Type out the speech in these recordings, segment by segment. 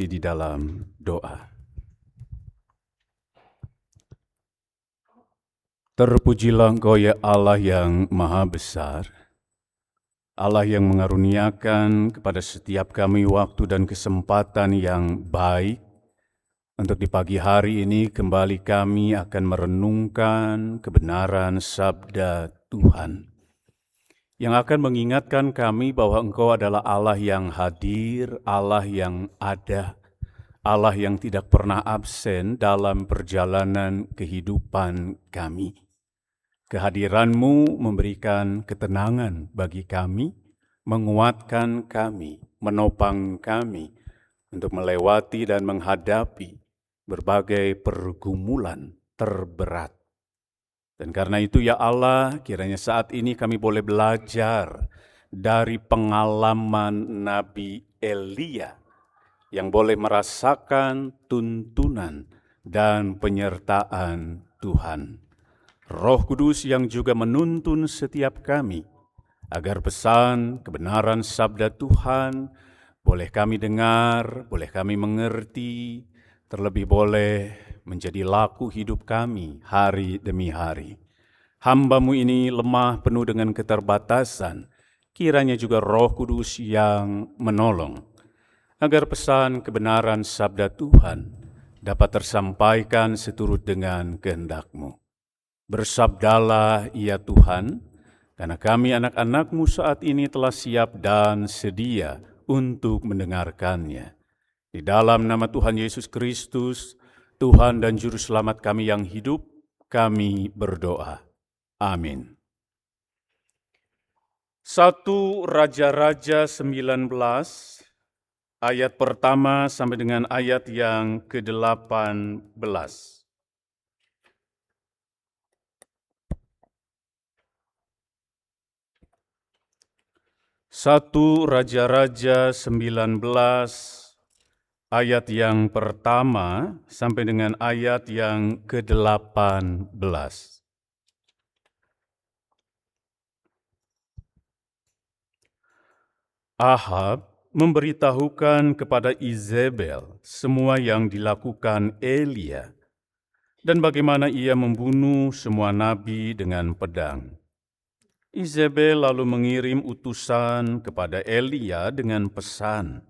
berbakti di dalam doa. Terpujilah Engkau ya Allah yang Maha Besar, Allah yang mengaruniakan kepada setiap kami waktu dan kesempatan yang baik untuk di pagi hari ini kembali kami akan merenungkan kebenaran sabda Tuhan yang akan mengingatkan kami bahwa Engkau adalah Allah yang hadir, Allah yang ada, Allah yang tidak pernah absen dalam perjalanan kehidupan kami. Kehadiran-Mu memberikan ketenangan bagi kami, menguatkan kami, menopang kami untuk melewati dan menghadapi berbagai pergumulan terberat. Dan karena itu ya Allah, kiranya saat ini kami boleh belajar dari pengalaman Nabi Elia yang boleh merasakan tuntunan dan penyertaan Tuhan. Roh Kudus yang juga menuntun setiap kami, agar pesan kebenaran sabda Tuhan boleh kami dengar, boleh kami mengerti, terlebih boleh menjadi laku hidup kami hari demi hari. Hamba-Mu ini lemah penuh dengan keterbatasan, kiranya juga Roh Kudus yang menolong, agar pesan kebenaran sabda Tuhan dapat tersampaikan seturut dengan kehendak-Mu. Bersabdalah ya Tuhan, karena kami anak-anak-Mu saat ini telah siap dan sedia untuk mendengarkannya. Di dalam nama Tuhan Yesus Kristus, Tuhan dan Juru Selamat kami yang hidup, kami berdoa. Amin. 1 Raja-Raja 19, ayat pertama sampai dengan ayat yang ke-18. 1 Raja-Raja 19 ayat yang pertama sampai dengan ayat yang ke-18. Ahab memberitahukan kepada Izebel semua yang dilakukan Elia dan bagaimana ia membunuh semua nabi dengan pedang. Izebel lalu mengirim utusan kepada Elia dengan pesan,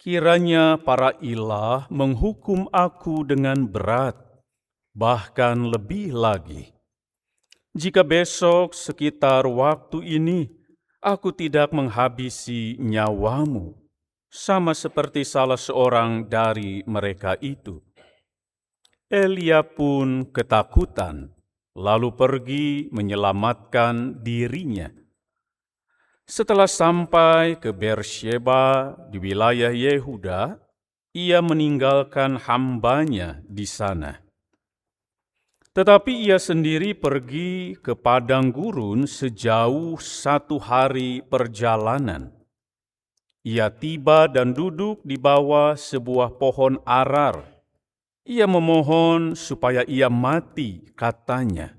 "Kiranya para ilah menghukum aku dengan berat, bahkan lebih lagi. Jika besok sekitar waktu ini aku tidak menghabisi nyawamu, sama seperti salah seorang dari mereka itu." Elia pun ketakutan, lalu pergi menyelamatkan dirinya. Setelah sampai ke Beersheba di wilayah Yehuda, ia meninggalkan hambanya di sana. Tetapi ia sendiri pergi ke padang gurun sejauh 1 hari perjalanan. Ia tiba dan duduk di bawah sebuah pohon arar. Ia memohon supaya ia mati, katanya,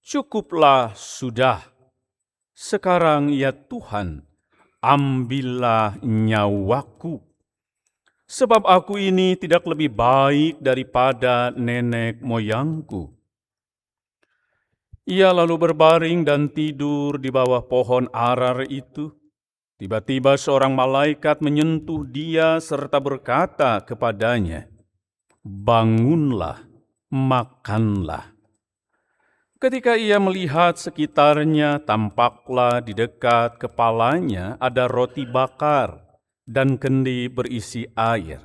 "Cukuplah sudah. Sekarang ya Tuhan, ambillah nyawaku. Sebab aku ini tidak lebih baik daripada nenek moyangku." Ia lalu berbaring dan tidur di bawah pohon arar itu. Tiba-tiba seorang malaikat menyentuh dia serta berkata kepadanya, "Bangunlah, makanlah." Ketika ia melihat sekitarnya, tampaklah di dekat kepalanya ada roti bakar dan kendi berisi air.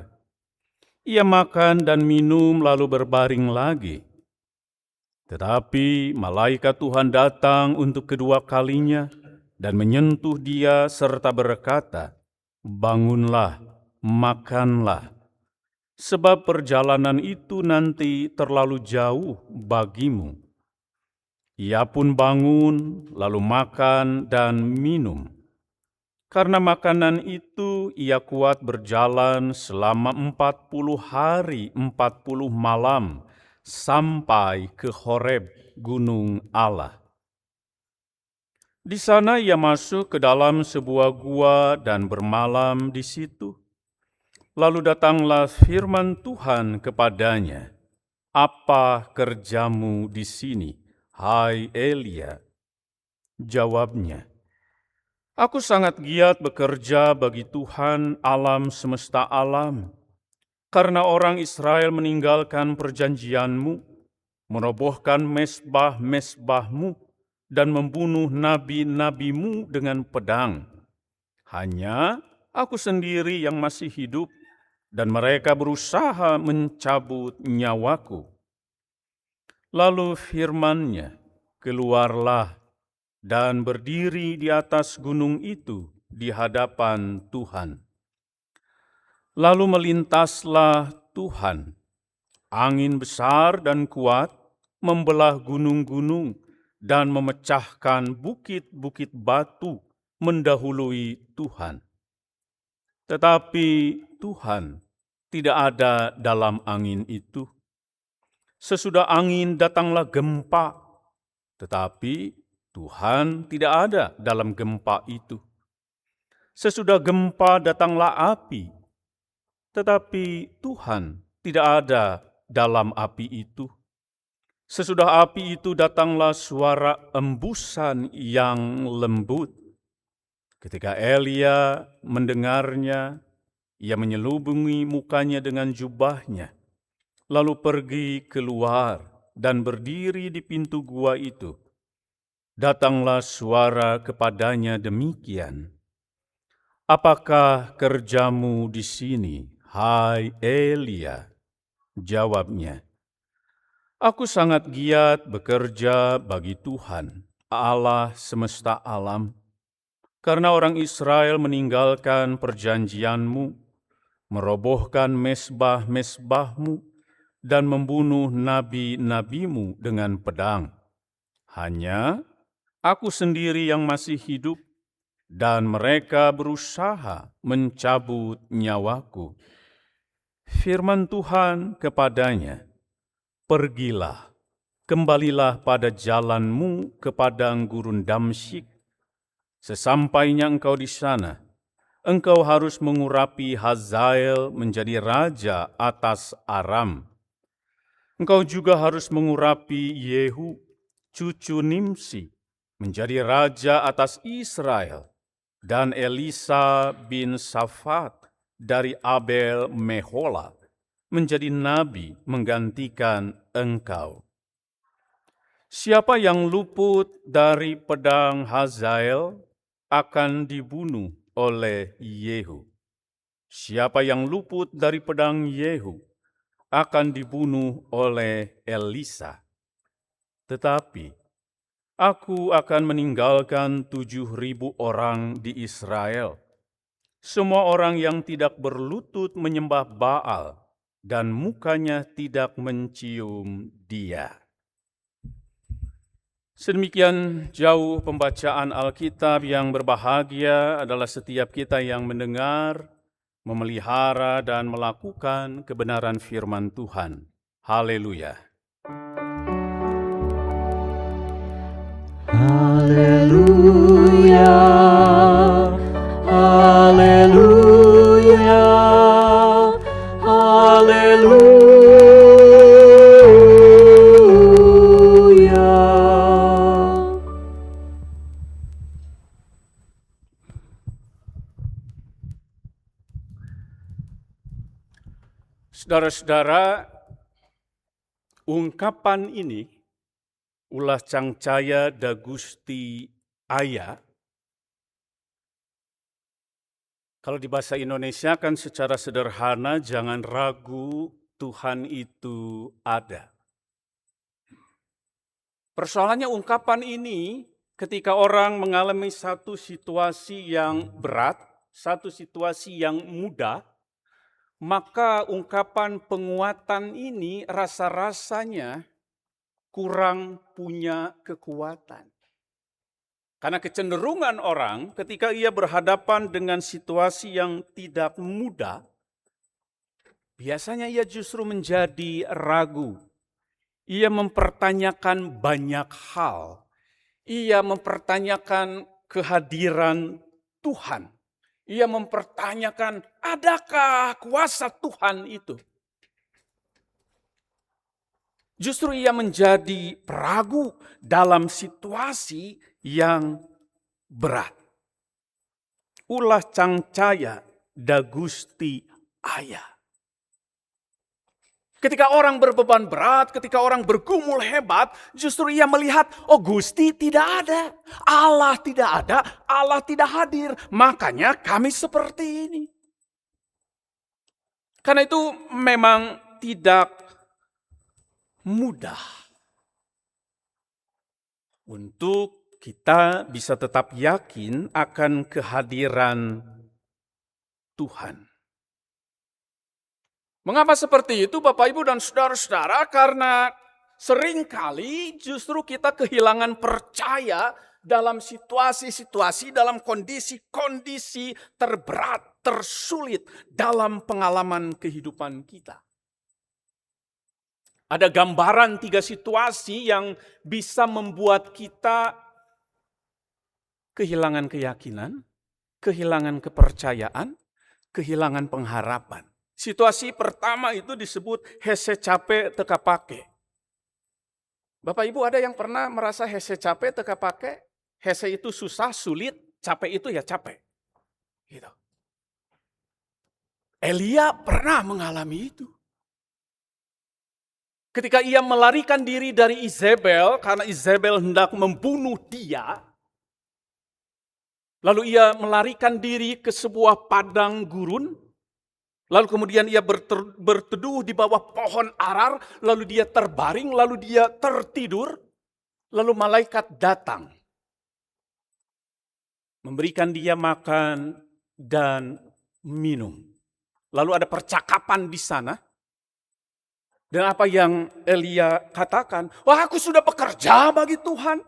Ia makan dan minum lalu berbaring lagi. Tetapi malaikat Tuhan datang untuk kedua kalinya dan menyentuh dia serta berkata, "Bangunlah, makanlah. Sebab perjalanan itu nanti terlalu jauh bagimu." Ia pun bangun, lalu makan dan minum. Karena makanan itu, ia kuat berjalan selama 40 hari 40 malam sampai ke Horeb, gunung Allah. Di sana ia masuk ke dalam sebuah gua dan bermalam di situ. Lalu datanglah firman Tuhan kepadanya, "Apa kerjamu di sini, hai Elia?" Jawabnya, "Aku sangat giat bekerja bagi Tuhan alam semesta alam, karena orang Israel meninggalkan perjanjianmu, merobohkan mesbah-mesbahmu, dan membunuh nabi-nabimu dengan pedang. Hanya aku sendiri yang masih hidup, dan mereka berusaha mencabut nyawaku." Lalu firman-Nya, "Keluarlah dan berdiri di atas gunung itu di hadapan Tuhan." Lalu melintaslah Tuhan, angin besar dan kuat membelah gunung-gunung dan memecahkan bukit-bukit batu mendahului Tuhan. Tetapi Tuhan tidak ada dalam angin itu. Sesudah angin datanglah gempa, tetapi Tuhan tidak ada dalam gempa itu. Sesudah gempa datanglah api, tetapi Tuhan tidak ada dalam api itu. Sesudah api itu datanglah suara embusan yang lembut. Ketika Elia mendengarnya, ia menyelubungi mukanya dengan jubahnya, lalu pergi keluar dan berdiri di pintu gua itu. Datanglah suara kepadanya demikian, "Apakah kerjamu di sini, hai Elia?" Jawabnya, "Aku sangat giat bekerja bagi Tuhan, Allah semesta alam, karena orang Israel meninggalkan perjanjianmu, merobohkan mesbah-mesbahmu, dan membunuh nabi-nabimu dengan pedang. Hanya aku sendiri yang masih hidup, dan mereka berusaha mencabut nyawaku." Firman Tuhan kepadanya, "Pergilah, kembalilah pada jalanmu ke padang gurun Damsyik. Sesampainya engkau di sana, engkau harus mengurapi Hazael menjadi raja atas Aram. Engkau juga harus mengurapi Yehu, cucu Nimsi, menjadi raja atas Israel, dan Elisa bin Safat dari Abel Mehola menjadi nabi menggantikan engkau. Siapa yang luput dari pedang Hazael akan dibunuh oleh Yehu. Siapa yang luput dari pedang Yehu akan dibunuh oleh Elisa. Tetapi aku akan meninggalkan 7.000 orang di Israel, semua orang yang tidak berlutut menyembah Baal dan mukanya tidak mencium Dia." Sedemikian jauh pembacaan Alkitab. Yang berbahagia adalah setiap kita yang mendengar, memelihara, dan melakukan kebenaran firman Tuhan. Haleluya! Haleluya, haleluya, haleluya. Saudara-saudara, ungkapan ini ulah cangcaya da Gusti aya. Kalau di bahasa Indonesia kan secara sederhana, jangan ragu Tuhan itu ada. Persoalannya ungkapan ini ketika orang mengalami satu situasi yang berat, satu situasi yang mudah, maka ungkapan penguatan ini rasa-rasanya kurang punya kekuatan. Karena kecenderungan orang ketika ia berhadapan dengan situasi yang tidak mudah, biasanya ia justru menjadi ragu. Ia mempertanyakan banyak hal. Ia mempertanyakan kehadiran Tuhan. Ia mempertanyakan, adakah kuasa Tuhan itu? Justru ia menjadi peragu dalam situasi yang berat. Ulah cangcaya da Gusti aya. Ketika orang berbeban berat, ketika orang bergumul hebat, justru ia melihat, oh Gusti tidak ada, Allah tidak ada, Allah tidak hadir. Makanya kami seperti ini. Karena itu memang tidak mudah untuk kita bisa tetap yakin akan kehadiran Tuhan. Mengapa seperti itu Bapak Ibu dan Saudara-saudara? Karena seringkali justru kita kehilangan percaya dalam situasi-situasi, dalam kondisi-kondisi terberat, tersulit dalam pengalaman kehidupan kita. Ada gambaran 3 situasi yang bisa membuat kita kehilangan keyakinan, kehilangan kepercayaan, kehilangan pengharapan. Situasi pertama itu disebut hese capek teka pake. Bapak Ibu ada yang pernah merasa hese capek teka pake? Hese itu susah, sulit, capek itu ya capek. Gitu. Elia pernah mengalami itu. Ketika ia melarikan diri dari Izebel, karena Izebel hendak membunuh dia, lalu ia melarikan diri ke sebuah padang gurun, lalu kemudian ia berteduh di bawah pohon arar, lalu dia terbaring, lalu dia tertidur, lalu malaikat datang, memberikan dia makan dan minum. Lalu ada percakapan di sana. Dan apa yang Elia katakan, wah aku sudah bekerja bagi Tuhan.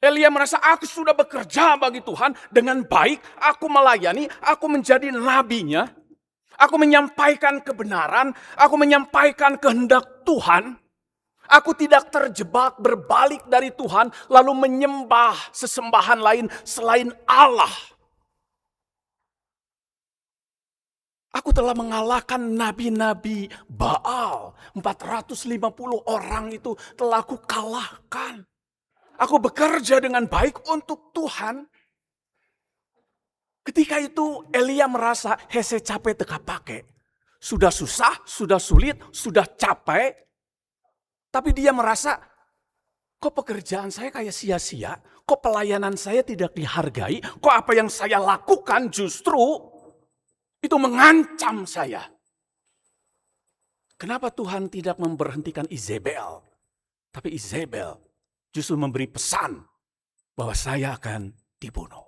Elia merasa aku sudah bekerja bagi Tuhan dengan baik, aku melayani, aku menjadi nabinya, aku menyampaikan kebenaran, aku menyampaikan kehendak Tuhan. Aku tidak terjebak berbalik dari Tuhan lalu menyembah sesembahan lain selain Allah. Aku telah mengalahkan nabi-nabi Baal. 450 orang itu telah aku kalahkan. Aku bekerja dengan baik untuk Tuhan. Ketika itu Elia merasa hese capek teka pake. Sudah susah, sudah sulit, sudah capek. Tapi dia merasa, kok pekerjaan saya kayak sia-sia? Kok pelayanan saya tidak dihargai? Kok apa yang saya lakukan justru itu mengancam saya. Kenapa Tuhan tidak memberhentikan Izebel? Tapi Izebel justru memberi pesan bahwa saya akan dibunuh.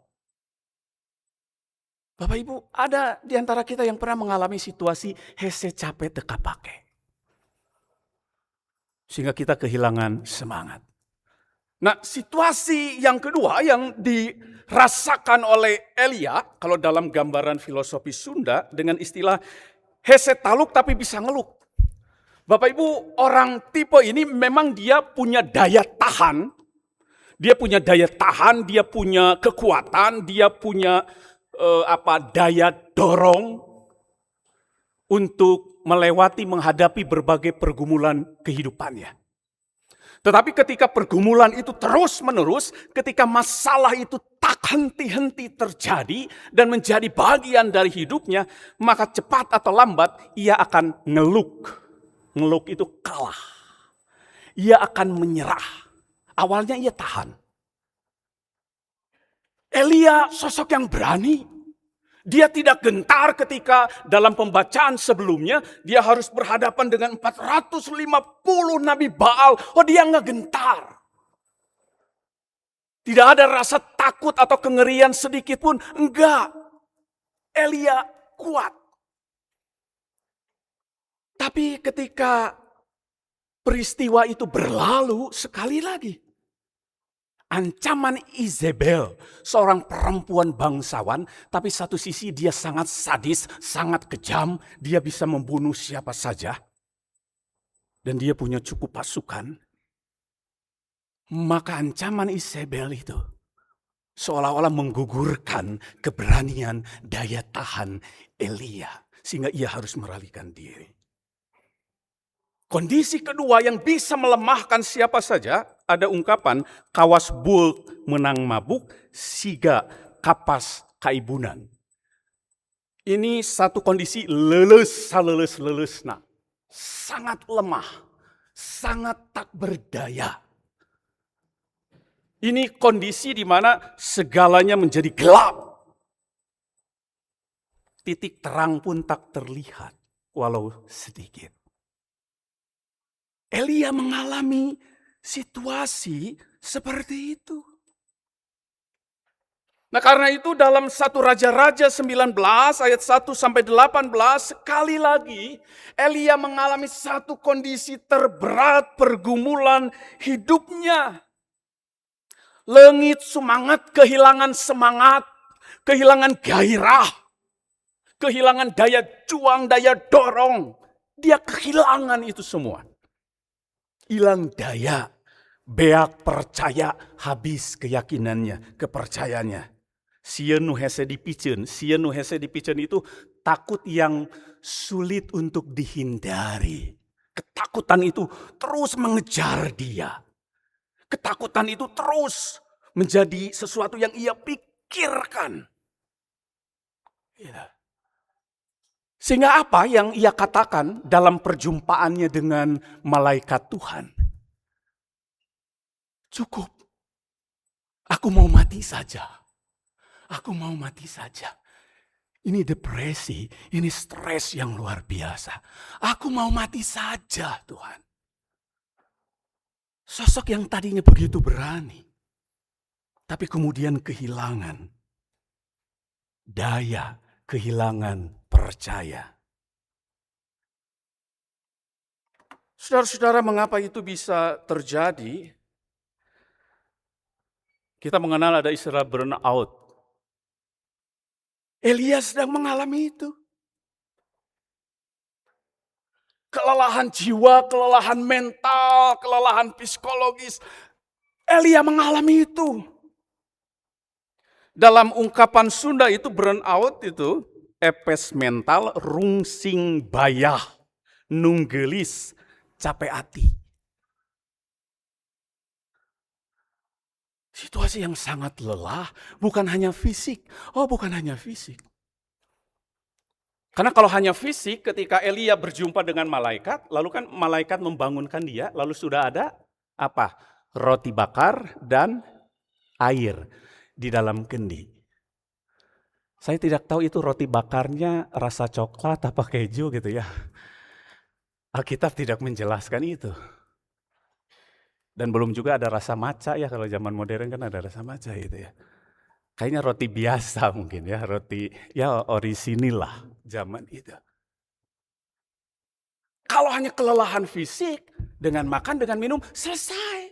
Bapak Ibu, ada di antara kita yang pernah mengalami situasi hese capek teka pake. Sehingga kita kehilangan semangat. Nah, situasi yang kedua yang dirasakan oleh Elia, kalau dalam gambaran filosofi Sunda dengan istilah hese taluk tapi bisa ngeluk. Bapak Ibu, orang tipe ini memang dia punya daya tahan. Dia punya daya tahan, dia punya kekuatan, dia punya daya dorong untuk melewati, menghadapi berbagai pergumulan kehidupannya. Tetapi ketika pergumulan itu terus-menerus, ketika masalah itu tak henti-henti terjadi dan menjadi bagian dari hidupnya, maka cepat atau lambat ia akan ngeluk. Ngeluk itu kalah. Ia akan menyerah. Awalnya ia tahan. Elia sosok yang berani. Dia tidak gentar ketika dalam pembacaan sebelumnya dia harus berhadapan dengan 450 nabi Baal. Oh, dia nggak gentar. Tidak ada rasa takut atau kengerian sedikit pun. Enggak. Elia kuat. Tapi ketika peristiwa itu berlalu sekali lagi, ancaman Izebel, seorang perempuan bangsawan, tapi satu sisi dia sangat sadis, sangat kejam, dia bisa membunuh siapa saja. Dan dia punya cukup pasukan. Maka ancaman Izebel itu seolah-olah menggugurkan keberanian daya tahan Elia, sehingga ia harus meralihkan diri. Kondisi kedua yang bisa melemahkan siapa saja, ada ungkapan kawas bulk menang mabuk, siga kapas kaibunan. Ini satu kondisi leles. Nah, sangat lemah, sangat tak berdaya. Ini kondisi di mana segalanya menjadi gelap. Titik terang pun tak terlihat, walau sedikit. Elia mengalami situasi seperti itu. Nah, karena itu dalam 1 Raja-Raja 19 ayat 1 sampai 18 sekali lagi Elia mengalami satu kondisi terberat pergumulan hidupnya. Lengit semangat, kehilangan gairah, kehilangan daya juang, daya dorong. Dia kehilangan itu semua. Hilang daya, beak percaya, habis keyakinannya, kepercayaannya. Sieun nu hese dipicen itu takut yang sulit untuk dihindari. Ketakutan itu terus mengejar dia. Ketakutan itu terus menjadi sesuatu yang ia pikirkan. Sehingga apa yang ia katakan dalam perjumpaannya dengan malaikat Tuhan? Cukup. Aku mau mati saja. Aku mau mati saja. Ini depresi, ini stres yang luar biasa. Aku mau mati saja, Tuhan. Sosok yang tadinya begitu berani, tapi kemudian kehilangan daya, kehilangan percaya. Saudara-saudara, mengapa itu bisa terjadi? Kita mengenal ada istilah burnout. Elia sedang mengalami itu. Kelelahan jiwa, kelelahan mental, kelelahan psikologis. Elia mengalami itu. Dalam ungkapan Sunda itu burnout itu, epes mental, rungsing bayah, nunggelis, capek hati. Situasi yang sangat lelah, bukan hanya fisik. Bukan hanya fisik. Karena kalau hanya fisik, ketika Elia berjumpa dengan malaikat, lalu kan malaikat membangunkan dia, lalu sudah ada apa? Roti bakar dan air di dalam kendi. Saya tidak tahu itu roti bakarnya rasa coklat apa keju gitu ya. Alkitab tidak menjelaskan itu. Dan belum juga ada rasa matcha ya, kalau zaman modern kan ada rasa matcha gitu ya. Kayaknya roti biasa mungkin ya, roti ya orisinil lah zaman itu. Kalau hanya kelelahan fisik, dengan makan, dengan minum, selesai.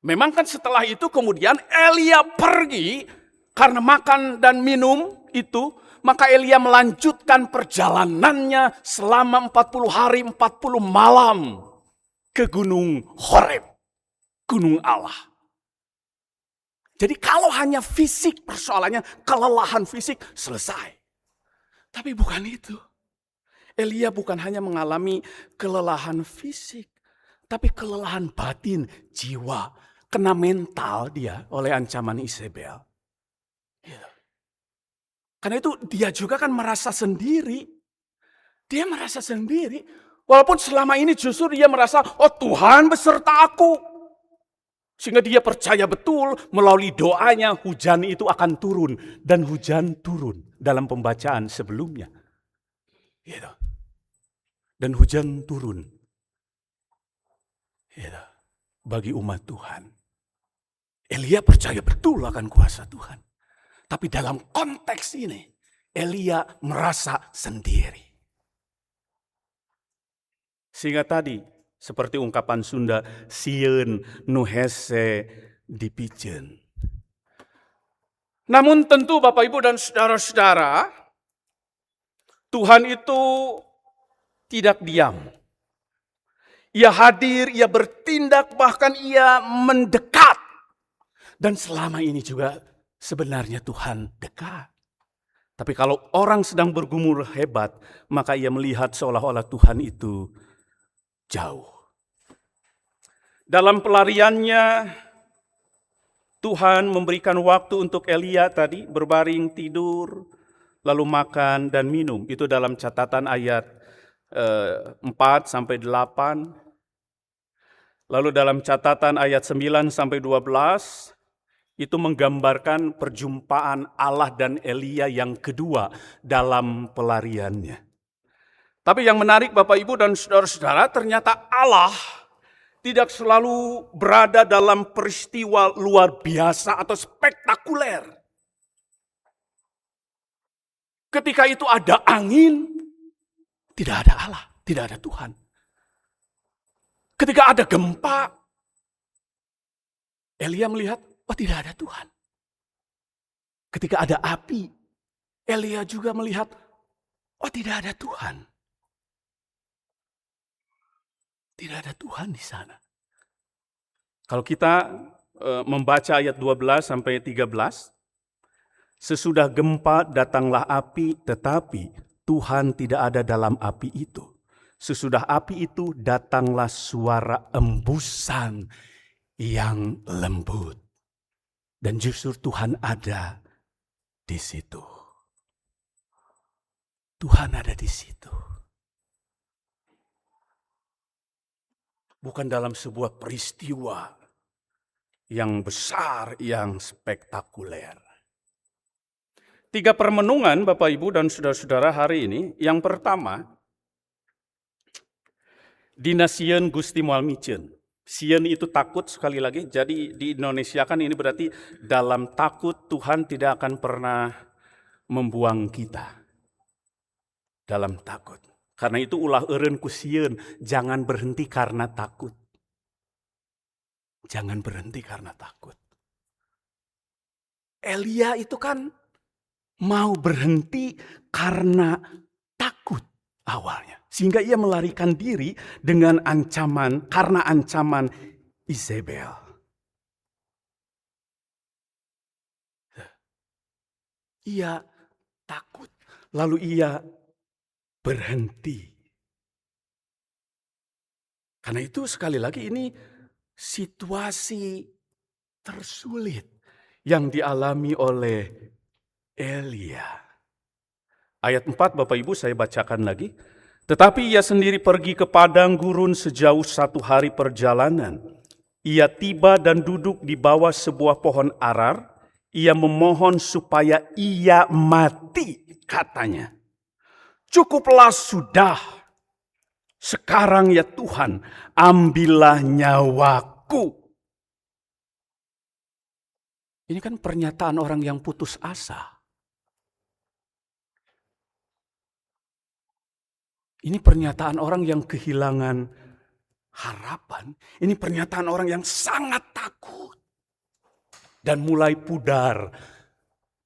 Memang kan setelah itu kemudian Elia pergi, karena makan dan minum itu, maka Elia melanjutkan perjalanannya selama 40 hari, 40 malam ke Gunung Horeb, Gunung Allah. Jadi kalau hanya fisik persoalannya, kelelahan fisik, selesai. Tapi bukan itu. Elia bukan hanya mengalami kelelahan fisik, tapi kelelahan batin, jiwa. Kena mental dia oleh ancaman Isabel. Karena itu dia juga kan merasa sendiri. Dia merasa sendiri. Walaupun selama ini justru dia merasa, Tuhan beserta aku. Sehingga dia percaya betul melalui doanya hujan itu akan turun. Dan hujan turun dalam pembacaan sebelumnya. Gitu. Dan hujan turun. Gitu. Bagi umat Tuhan. Elia percaya betul akan kuasa Tuhan. Tapi dalam konteks ini, Elia merasa sendiri. Sehingga tadi, seperti ungkapan Sunda, sieun nu hese dipicen. Namun tentu Bapak Ibu dan saudara-saudara, Tuhan itu tidak diam. Ia hadir, ia bertindak, bahkan ia mendekat. Dan selama ini juga sebenarnya Tuhan dekat. Tapi kalau orang sedang bergumul hebat, maka ia melihat seolah-olah Tuhan itu jauh. Dalam pelariannya, Tuhan memberikan waktu untuk Elia tadi berbaring tidur, lalu makan dan minum. Itu dalam catatan ayat 4 sampai 8. Lalu dalam catatan ayat 9 sampai 12, itu menggambarkan perjumpaan Allah dan Elia yang kedua dalam pelariannya. Tapi yang menarik Bapak Ibu dan saudara-saudara, ternyata Allah tidak selalu berada dalam peristiwa luar biasa atau spektakuler. Ketika itu ada angin, tidak ada Allah, tidak ada Tuhan. Ketika ada gempa, Elia melihat, oh tidak ada Tuhan. Ketika ada api, Elia juga melihat, oh tidak ada Tuhan. Tidak ada Tuhan di sana. Kalau kita membaca ayat 12 sampai 13, sesudah gempa datanglah api, tetapi Tuhan tidak ada dalam api itu. Sesudah api itu datanglah suara embusan yang lembut. Dan justru Tuhan ada di situ. Tuhan ada di situ. Bukan dalam sebuah peristiwa yang besar, yang spektakuler. 3 permenungan Bapak Ibu dan saudara-saudara hari ini. Yang pertama, Dina sieun Gusti moal micen. Sieun itu takut sekali lagi. Jadi di Indonesia kan ini berarti dalam takut Tuhan tidak akan pernah membuang kita. Dalam takut. Karena itu ulah eureun ku sieun, jangan berhenti karena takut. Jangan berhenti karena takut. Elia itu kan mau berhenti karena takut awalnya. Sehingga ia melarikan diri dengan ancaman, karena ancaman Izebel. Ia takut, lalu ia berhenti. Karena itu sekali lagi ini situasi tersulit yang dialami oleh Elia. Ayat 4 Bapak Ibu saya bacakan lagi. Tetapi ia sendiri pergi ke padang gurun sejauh 1 hari perjalanan. Ia tiba dan duduk di bawah sebuah pohon arar. Ia memohon supaya ia mati, katanya. Cukuplah sudah. Sekarang ya Tuhan, ambillah nyawaku. Ini kan pernyataan orang yang putus asa. Ini pernyataan orang yang kehilangan harapan. Ini pernyataan orang yang sangat takut. Dan mulai pudar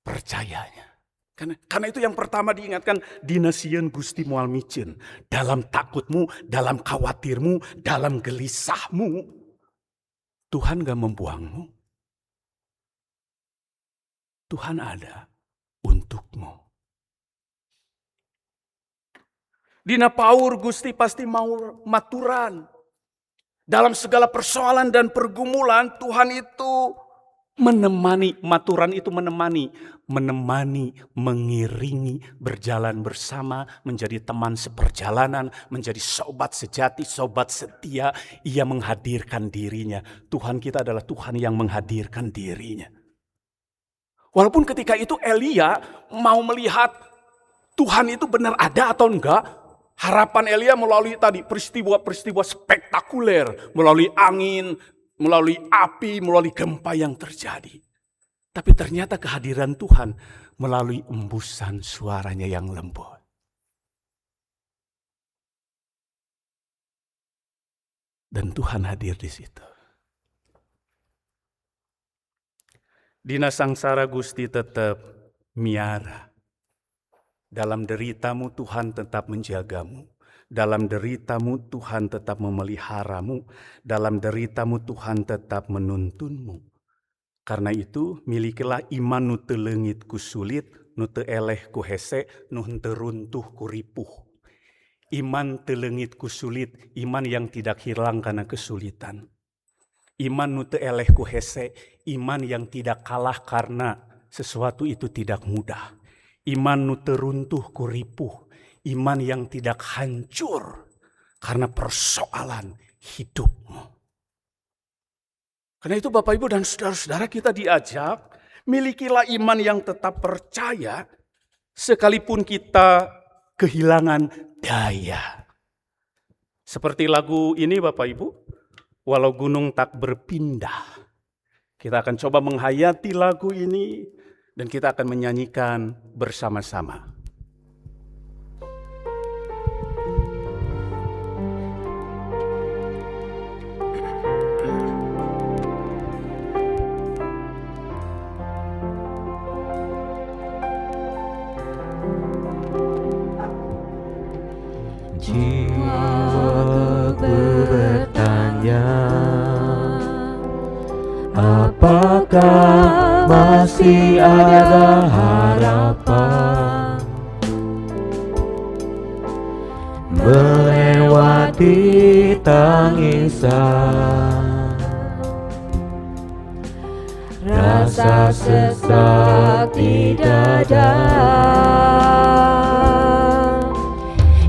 percayanya. Karena itu yang pertama diingatkan, Dina sieun Gusti moal micen. Dalam takutmu, dalam khawatirmu, dalam gelisahmu, Tuhan gak membuangmu. Tuhan ada untukmu. Dina paur Gusti pasti mau maturan. Dalam segala persoalan dan pergumulan, Tuhan itu menemani, maturan itu menemani, mengiringi, berjalan bersama, menjadi teman seperjalanan, menjadi sobat sejati, sobat setia. Ia menghadirkan dirinya. Tuhan kita adalah Tuhan yang menghadirkan dirinya. Walaupun ketika itu Elia mau melihat Tuhan itu benar ada atau enggak, harapan Elia melalui tadi peristiwa-peristiwa spektakuler, melalui angin, melalui api, melalui gempa yang terjadi. Tapi ternyata kehadiran Tuhan melalui embusan suaranya yang lembut. Dan Tuhan hadir di situ. Dina sangsara Gusti tetap miara. Dalam deritamu Tuhan tetap menjagamu. Dalam deritamu Tuhan tetap memeliharamu. Dalam deritamu Tuhan tetap menuntunmu. Karena itu, milikilah iman nu teu leungit ku sulit, nu teu eleh ku hese, nu henteu runtuh ku ripuh. Iman teu leungit ku sulit, iman yang tidak hilang karena kesulitan. Iman nu teu eleh ku hese, iman yang tidak kalah karena sesuatu itu tidak mudah. Iman nu teu runtuh ku ripuh, iman yang tidak hancur karena persoalan hidupmu. Karena itu Bapak Ibu dan saudara-saudara, kita diajak milikilah iman yang tetap percaya sekalipun kita kehilangan daya. Seperti lagu ini Bapak Ibu, walau gunung tak berpindah. Kita akan coba menghayati lagu ini dan kita akan menyanyikan bersama-sama. Jiwaku bertanya, apakah masih ada harapan melewati tangisan, rasa sesak di dada?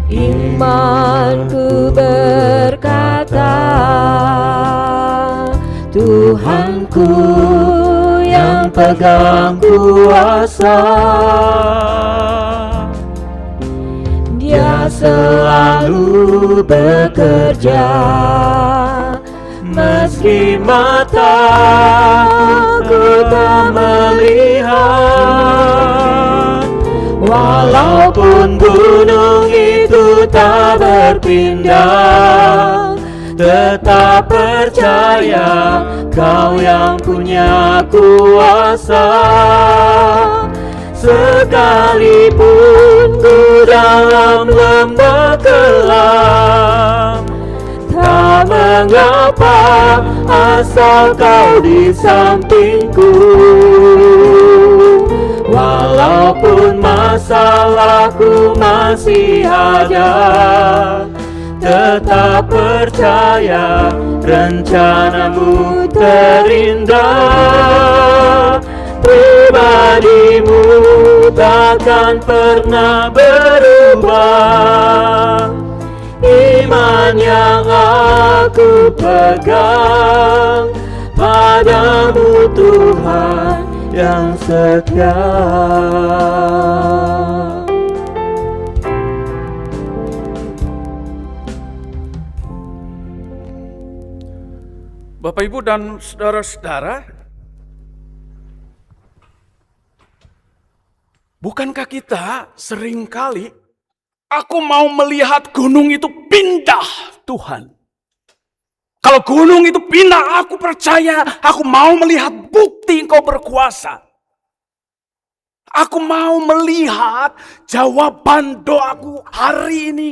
Imanku berkata, Tuhanku yang pegang kuasa, Dia selalu bekerja, meski mataku tak melihat. Walaupun gunung itu tak berpindah, tetap percaya Kau yang punya kuasa. Sekalipun ku dalam lembah kelam, tak mengapa asal Kau di sampingku. Walaupun masalahku masih ada, tetap percaya rencanamu terindah. Pribadimu takkan pernah berubah. Iman yang aku pegang padamu Tuhan yang setia. Bapak Ibu dan saudara-saudara, bukankah kita seringkali, aku mau melihat gunung itu pindah, Tuhan. Kalau gunung itu pindah, aku percaya, aku mau melihat bukti Engkau berkuasa. Aku mau melihat jawaban doaku hari ini.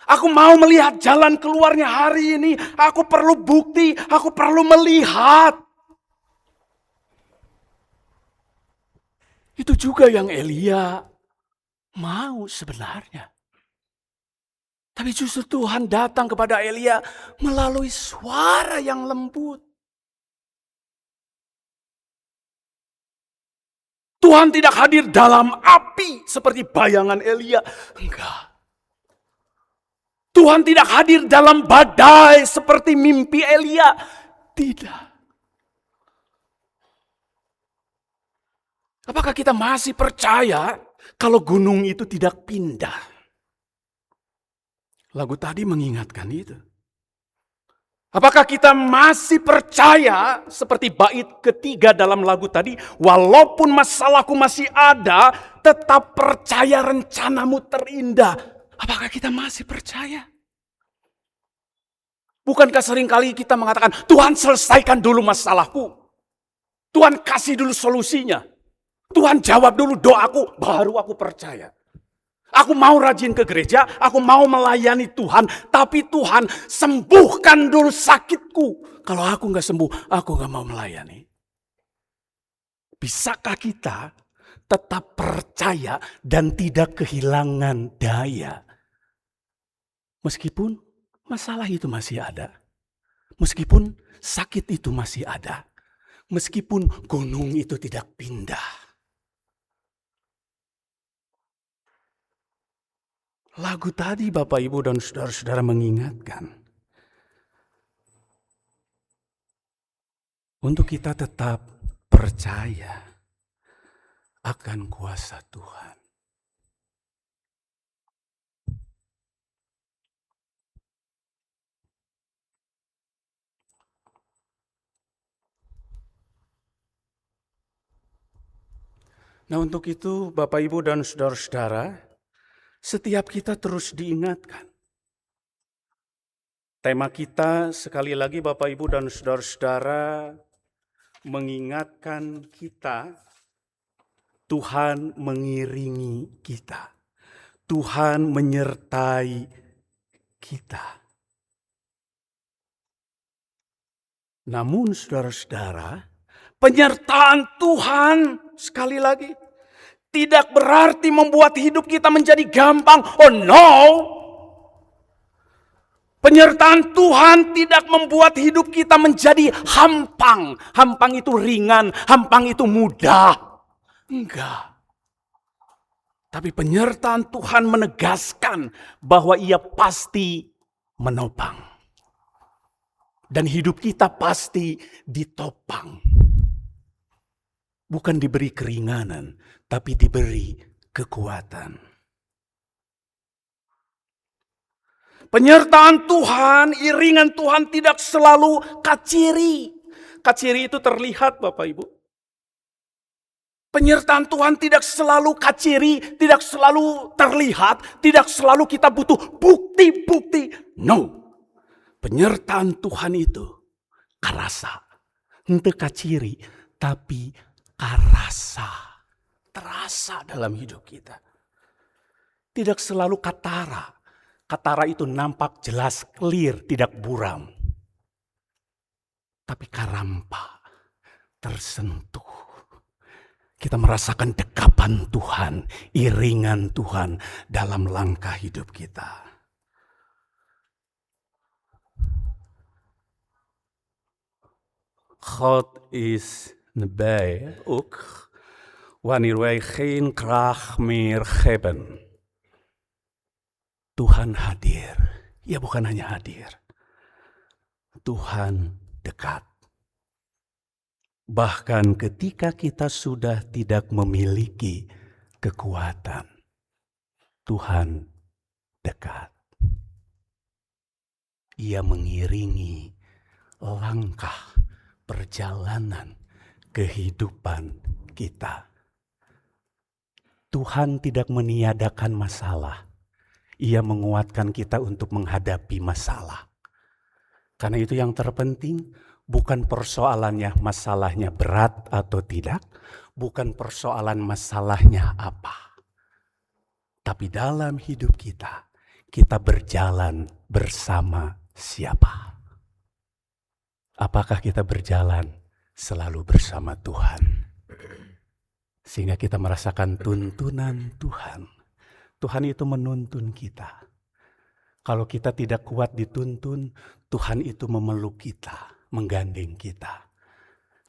Aku mau melihat jalan keluarnya hari ini. Aku perlu bukti, aku perlu melihat. Itu juga yang Elia mau sebenarnya. Tapi justru Tuhan datang kepada Elia melalui suara yang lembut. Tuhan tidak hadir dalam api seperti bayangan Elia. Enggak. Tuhan tidak hadir dalam badai seperti mimpi Elia. Tidak. Apakah kita masih percaya kalau gunung itu tidak pindah? Lagu tadi mengingatkan itu. Apakah kita masih percaya seperti bait ketiga dalam lagu tadi, walaupun masalahku masih ada, tetap percaya rencanamu terindah. Apakah kita masih percaya? Bukankah seringkali kita mengatakan, Tuhan selesaikan dulu masalahku. Tuhan kasih dulu solusinya. Tuhan jawab dulu doaku, baru aku percaya. Aku mau rajin ke gereja, aku mau melayani Tuhan, tapi Tuhan sembuhkan dulu sakitku. Kalau aku gak sembuh, aku gak mau melayani. Bisakah kita tetap percaya dan tidak kehilangan daya? Meskipun masalah itu masih ada. Meskipun sakit itu masih ada. Meskipun gunung itu tidak pindah. Lagu tadi Bapak Ibu dan saudara-saudara mengingatkan. Untuk kita tetap percaya akan kuasa Tuhan. Nah, untuk itu Bapak Ibu dan saudara-saudara, setiap kita terus diingatkan. Tema kita sekali lagi Bapak Ibu dan saudara-saudara mengingatkan kita, Tuhan mengiringi kita. Tuhan menyertai kita. Namun saudara-saudara, penyertaan Tuhan sekali lagi tidak berarti membuat hidup kita menjadi gampang. Oh no! Penyertaan Tuhan tidak membuat hidup kita menjadi hampang. Hampang itu ringan, hampang itu mudah. Enggak. Tapi penyertaan Tuhan menegaskan bahwa Ia pasti menopang. Dan hidup kita pasti ditopang. Bukan diberi keringanan, tapi diberi kekuatan. Penyertaan Tuhan, iringan Tuhan tidak selalu kaciri. Kaciri itu terlihat Bapak Ibu. Penyertaan Tuhan tidak selalu kaciri, tidak selalu terlihat, tidak selalu kita butuh bukti-bukti. No. Penyertaan Tuhan itu karasa. Henteu kaciri, tapi karasa. Terasa dalam hidup kita. Tidak selalu katara. Katara itu nampak jelas, clear, tidak buram. Tapi karampa, tersentuh. Kita merasakan dekapan Tuhan, iringan Tuhan dalam langkah hidup kita. God is nabij ook wanneer wij geen kracht meer hebben. Tuhan hadir. Ya, bukan hanya hadir. Tuhan dekat. Bahkan ketika kita sudah tidak memiliki kekuatan, Tuhan dekat. Ia mengiringi langkah perjalanan kehidupan kita. Tuhan tidak meniadakan masalah. Ia menguatkan kita untuk menghadapi masalah. Karena itu yang terpenting bukan persoalannya masalahnya berat atau tidak. Bukan persoalan masalahnya apa. Tapi dalam hidup kita, kita berjalan bersama siapa? Apakah kita berjalan selalu bersama Tuhan? Sehingga kita merasakan tuntunan Tuhan. Tuhan itu menuntun kita. Kalau kita tidak kuat dituntun, Tuhan itu memeluk kita, menggandeng kita.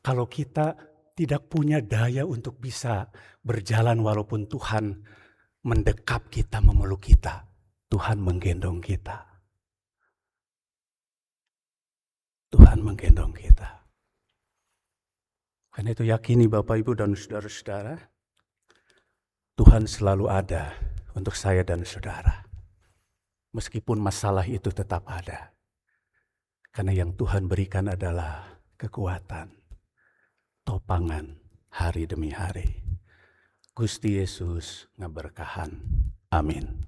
Kalau kita tidak punya daya untuk bisa berjalan walaupun Tuhan mendekap kita, memeluk kita, Tuhan menggendong kita. Tuhan menggendong kita. Karena itu yakini Bapak Ibu dan saudara-saudara, Tuhan selalu ada untuk saya dan saudara. Meskipun masalah itu tetap ada. Karena yang Tuhan berikan adalah kekuatan, topangan hari demi hari. Gusti Yesus ngaberkahan. Amin.